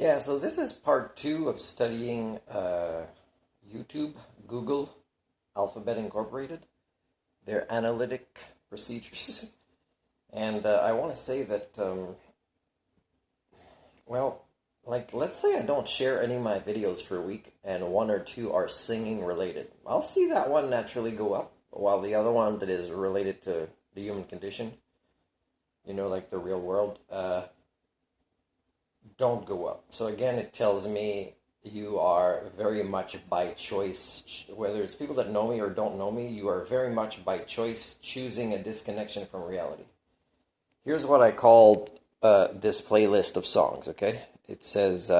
Yeah, so this is part two of studying YouTube, Google, Alphabet Incorporated, their analytic procedures. And I want to say that, well, like, let's say I don't share any of my videos for a week and one or two are singing related. I'll see that one naturally go up, while the other one that is related to the human condition, like the real world, don't go up. So again, it tells me you are very much by choice, whether it's people that know me or don't know me, you are very much by choice choosing a disconnection from reality. Here's what I called this playlist of songs, okay? It says,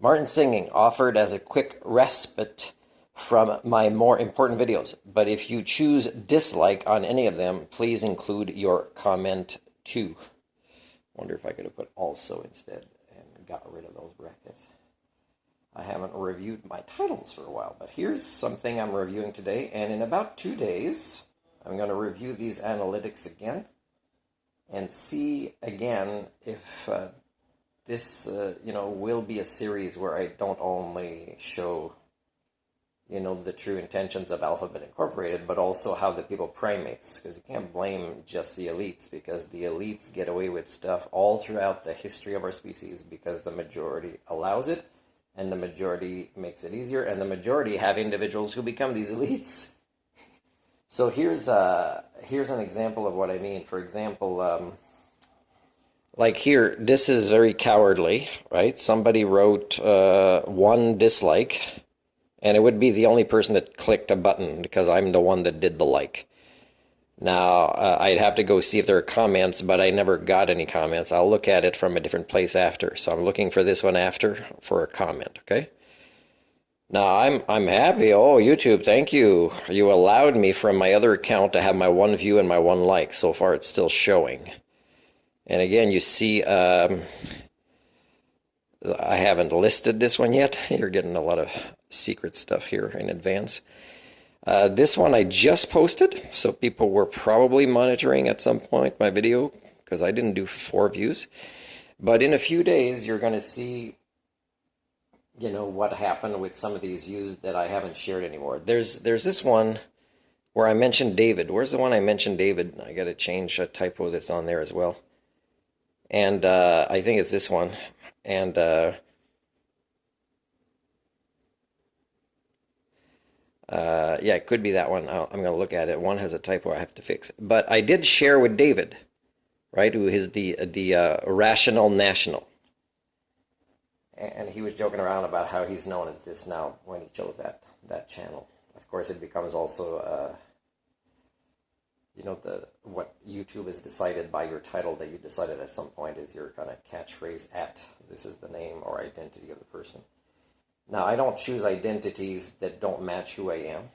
Martin singing offered as a quick respite from my more important videos. But if you choose dislike on any of them, please include your comment too. Wonder if I could have put also instead and got rid of those brackets. I haven't reviewed my titles for a while, but here's something I'm reviewing today, and in about 2 days, I'm going to review these analytics again and see again if this, will be a series where I don't only show, the true intentions of Alphabet Incorporated, but also how the people primates, because you can't blame just the elites, because the elites get away with stuff all throughout the history of our species because the majority allows it, and the majority makes it easier, and the majority have individuals who become these elites. So here's an example of what I mean. For example, like here, this is very cowardly, right? Somebody wrote one dislike, and it would be the only person that clicked a button because I'm the one that did the like. Now, I'd have to go see if there are comments, but I never got any comments. I'll look at it from a different place after. So I'm looking for this one after for a comment, okay? Now, I'm happy. Oh, YouTube, thank you. You allowed me from my other account to have my one view and my one like. So far, it's still showing. And again, you see, I haven't listed this one yet. You're getting a lot of secret stuff here in advance. This one I just posted, so people were probably monitoring at some point my video, because I didn't do 4 views. But in a few days, you're going to see, what happened with some of these views that I haven't shared anymore. There's this one where I mentioned David. Where's the one I mentioned David? I got to change a typo that's on there as well. And I think it's this one. And yeah, it could be that one. I'm going to look at it. One has a typo I have to fix. But I did share with David, right, who is the Rational National. And he was joking around about how he's known as this now when he chose that channel. Of course, it becomes also, what YouTube has decided by your title that you decided at some point is your kind of catchphrase this is the name or identity of the person. Now, I don't choose identities that don't match who I am.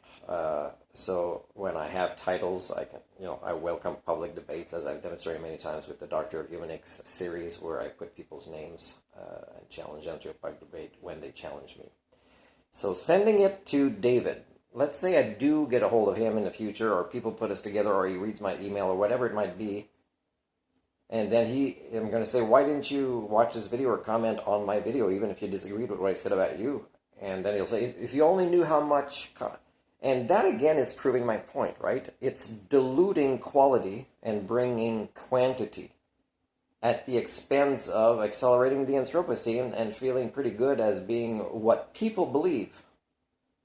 So when I have titles, I welcome public debates, as I've demonstrated many times with the Doctor of Humanics series, where I put people's names and challenge them to a public debate when they challenge me. So sending it to David. Let's say I do get a hold of him in the future, or people put us together, or he reads my email, or whatever it might be. And then I'm going to say, why didn't you watch this video or comment on my video, even if you disagreed with what I said about you? And then he'll say, if you only knew how much... And that, again, is proving my point, right? It's diluting quality and bringing quantity at the expense of accelerating the Anthropocene and feeling pretty good as being what people believe.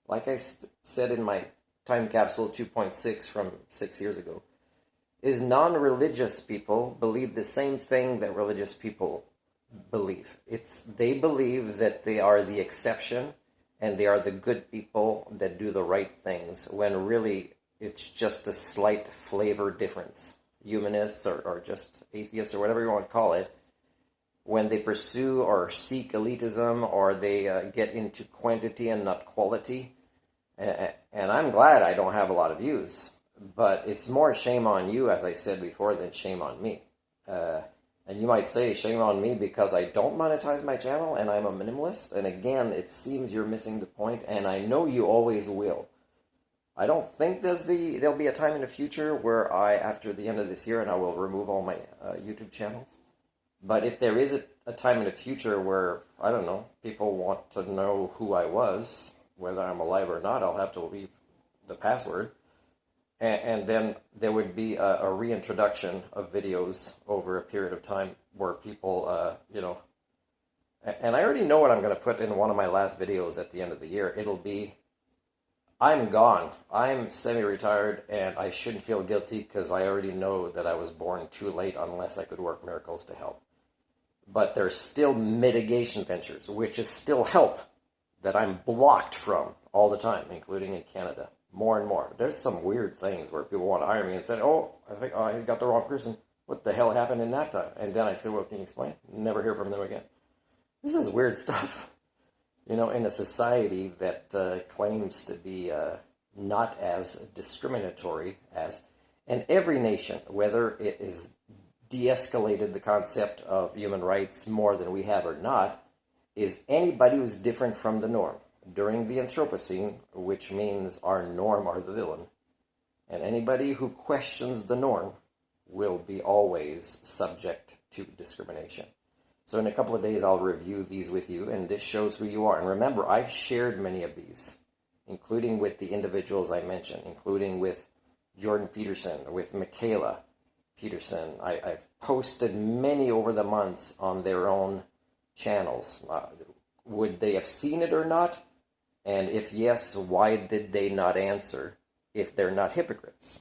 Like I said in my time capsule 2.6 from 6 years ago, is non-religious people believe the same thing that religious people believe. They believe that they are the exception and they are the good people that do the right things, when really it's just a slight flavor difference. Humanists or just atheists or whatever you want to call it, when they pursue or seek elitism, or they get into quantity and not quality. And I'm glad I don't have a lot of views, but it's more shame on you, as I said before, than shame on me. And you might say, shame on me because I don't monetize my channel and I'm a minimalist. And again, it seems you're missing the point, and I know you always will. I don't think there'll be a time in the future where after the end of this year, and I will remove all my YouTube channels. But if there is a time in the future where, I don't know, people want to know who I was, whether I'm alive or not, I'll have to leave the password. And then there would be a reintroduction of videos over a period of time where people, and I already know what I'm going to put in one of my last videos at the end of the year. It'll be, I'm gone. I'm semi-retired, and I shouldn't feel guilty because I already know that I was born too late unless I could work miracles to help. But there's still mitigation ventures, which is still help that I'm blocked from all the time, including in Canada. More and more. There's some weird things where people want to hire me and say, oh, I think I got the wrong person. What the hell happened in that time? And then I say, well, can you explain? Never hear from them again. This is weird stuff. In a society that claims to be not as discriminatory as, and every nation, whether it is de-escalated the concept of human rights more than we have or not, is anybody who's different from the norm. During the Anthropocene, which means our norm are the villain, and anybody who questions the norm will be always subject to discrimination. So in a couple of days, I'll review these with you, and this shows who you are. And remember, I've shared many of these, including with the individuals I mentioned, including with Jordan Peterson, with Michaela Peterson. I've posted many over the months on their own channels. Would they have seen it or not? And if yes, why did they not answer if they're not hypocrites?